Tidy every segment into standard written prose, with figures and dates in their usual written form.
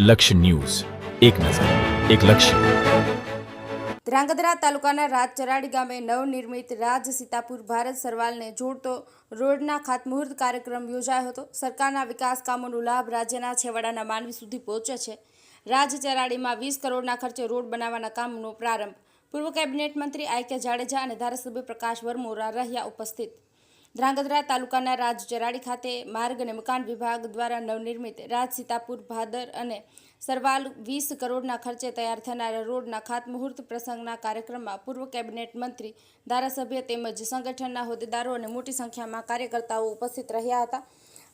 લક્ષ્ય ન્યૂઝ, એક નજર, એક લક્ષ્ય. ધ્રાંગધ્રા તાલુકાના રાજચરાડી ગામે નવનિર્મિત રાજ સીતાપુર ભારત સરવાલને જોડતો રોડના ખાતમુહૂર્ત કાર્યક્રમ યોજાયો હતો. સરકારના વિકાસ કામોનો લાભ રાજ્યના છેવાડાના માનવી સુધી પહોંચે છે. રાજચરાડીમાં 20 કરોડના ખર્ચે રોડ બનાવવાના કામનો પ્રારંભ. પૂર્વ કેબિનેટ મંત્રી આઈ.કે. જાડેજા અને ધારાસભ્ય પ્રકાશ વરમોરા રહ્યા ઉપસ્થિત. ધ્રાંગધ્રા તાલુકાના રાજચરાડી ખાતે માર્ગ અને મકાન વિભાગ દ્વારા નવનિર્મિત રાજ સીતાપુર ભાદર અને સરવાલ 20 કરોડના ખર્ચે તૈયાર થનારા રોડના ખાતમુહૂર્ત પ્રસંગના કાર્યક્રમમાં પૂર્વ કેબિનેટ મંત્રી, ધારાસભ્ય તેમજ સંગઠનના હોદ્દેદારો અને મોટી સંખ્યામાં કાર્યકર્તાઓ ઉપસ્થિત રહ્યા હતા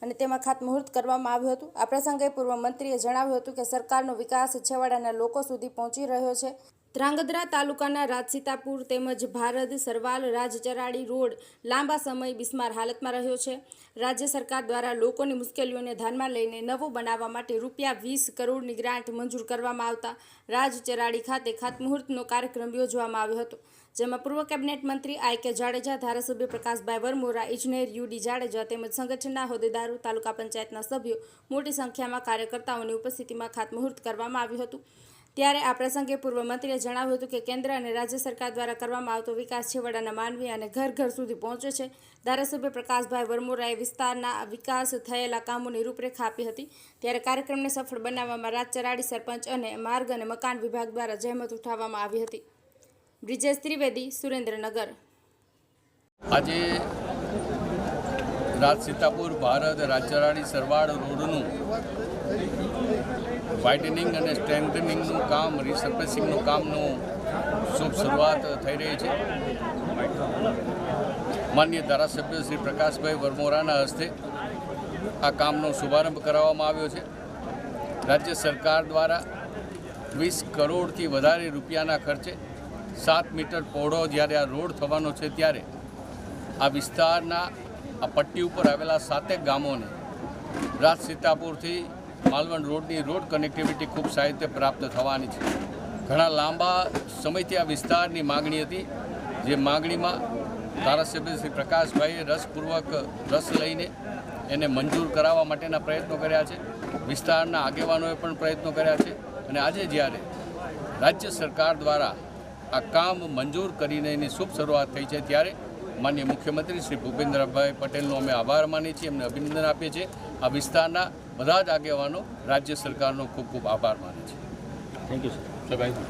અને તેમાં ખાતમુહૂર્ત કરવામાં આવ્યું હતું. આ પ્રસંગે પૂર્વ મંત્રીએ જણાવ્યું હતું કે સરકારનો વિકાસ છેવાડાના લોકો સુધી પહોંચી રહ્યો છે. ધ્રાંગધ્રા તાલુકાના રાજસીતાપુર તેમજ ભારત સરવાલ રાજચરાડી રોડ લાંબા સમય બિસ્માર હાલતમાં રહ્યો છે. રાજ્ય સરકાર દ્વારા લોકોની મુશ્કેલીઓને ધ્યાનમાં લઈને નવો બનાવવા માટે ₹20 કરોડની ગ્રાન્ટ મંજૂર કરવામાં આવતા રાજચરાડી ખાતે ખાતમુહૂર્તનો કાર્યક્રમ યોજવામાં આવ્યો હતો, જેમાં પૂર્વ કેબિનેટ મંત્રી આઈ.કે. જાડેજા, ધારાસભ્ય પ્રકાશભાઈ વરમોરા, ઇજનેર યુ.ડી. જાડેજા તેમજ સંગઠનના હોદ્દેદારો, તાલુકા પંચાયતના સભ્યો, મોટી સંખ્યામાં કાર્યકર્તાઓની ઉપસ્થિતિમાં ખાતમુહૂર્ત કરવામાં આવ્યું હતું. ત્યારે આ પ્રસંગે પૂર્વ મંત્રીએ જણાવ્યું હતું કે કેન્દ્ર અને રાજ્ય સરકાર દ્વારા કરવામાં આવતો વિકાસ છેવાડાના માનવી અને ઘર ઘર સુધી પહોંચે છે. ધારાસભ્ય પ્રકાશભાઈ વરમોરાએ વિસ્તારના વિકાસ થયેલા કામોની રૂપરેખા આપી હતી. ત્યારે કાર્યક્રમને સફળ બનાવવામાં રાજચરાડી સરપંચ અને માર્ગ અને મકાન વિભાગ દ્વારા જહેમત ઉઠાવવામાં આવી હતી. બ્રિજેશ ત્રિવેદી, સુરેન્દ્રનગર. આજે રાજ સીતાપુર ભારત રાજચરાડી સરવાળ રોડનું વાઇડનિંગ અને સ્ટ્રેન્થનિંગનું કામ, રિસર્ફેસિંગનું કામનું શુભ શરૂઆત થઈ રહી છે. માનનીય ધારાસભ્ય શ્રી પ્રકાશભાઈ વરમોરાના હસ્તે આ કામનો શુભારંભ કરાવવામાં આવ્યો છે. રાજ્ય સરકાર દ્વારા 20 કરોડથી વધારે રૂપિયાના ખર્ચે 7 મીટર પહોળો જ્યારે આ રોડ થવાનો છે, ત્યારે આ વિસ્તારના આ પટ્ટી ઉપર આવેલા 7 ગામોને રાજ સીતાપુરથી માલવણ રોડની રોડ કનેક્ટિવિટી ખૂબ સારી રીતે પ્રાપ્ત થવાની છે. ઘણા લાંબા સમયથી આ વિસ્તારની માગણી હતી, જે માગણીમાં ધારાસભ્ય શ્રી પ્રકાશભાઈએ રસ લઈને એને મંજૂર કરાવવા માટેના પ્રયત્નો કર્યા છે. વિસ્તારના આગેવાનોએ પણ પ્રયત્નો કર્યા છે અને આજે જ્યારે રાજ્ય સરકાર દ્વારા આ કામ મંજૂર કરીને એની શુભ શરૂઆત થઈ છે, ત્યારે માનનીય મુખ્યમંત્રી શ્રી ભૂપેન્દ્રભાઈ પટેલનો અમે આભાર માનીએ છીએ, એમને અભિનંદન આપીએ છીએ. આ વિસ્તારના બધા જ આગેવાનો રાજ્ય સરકારનો ખૂબ ખૂબ આભાર માને છે. Thank you sir.